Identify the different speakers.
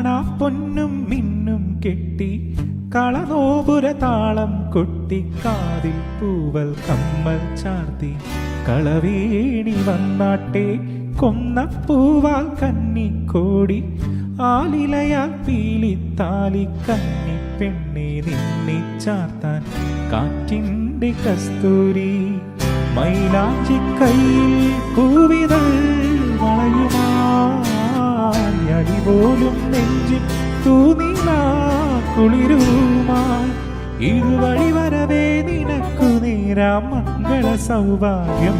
Speaker 1: കാണാ പൊന്നും മിന്നും കെട്ടി കളനോപുര താളം കൊട്ടി കാതിൽ പൂവൽ കമ്മൽ ചാർത്തി കളവേണി വന്നാട്ടെ കൊന്നപ്പൂവാൽ കന്നിക്കോടി ആലിലയാൽ പീലിത്താലി കന്നി പെണ്ണെ നിന്നെ ചാർത്താൻ കാറ്റിൻ്റെ കസ്തൂരി മൈലാഞ്ചി കയ്യിൽ പൂവിതൾ വളയുമായി പോലും നെഞ്ചിൽ തൂനിലാ കുളിരുമായി ഇരുവഴി വരവേ നിനക്കു നേരാം മംഗള സൗഭാഗ്യം.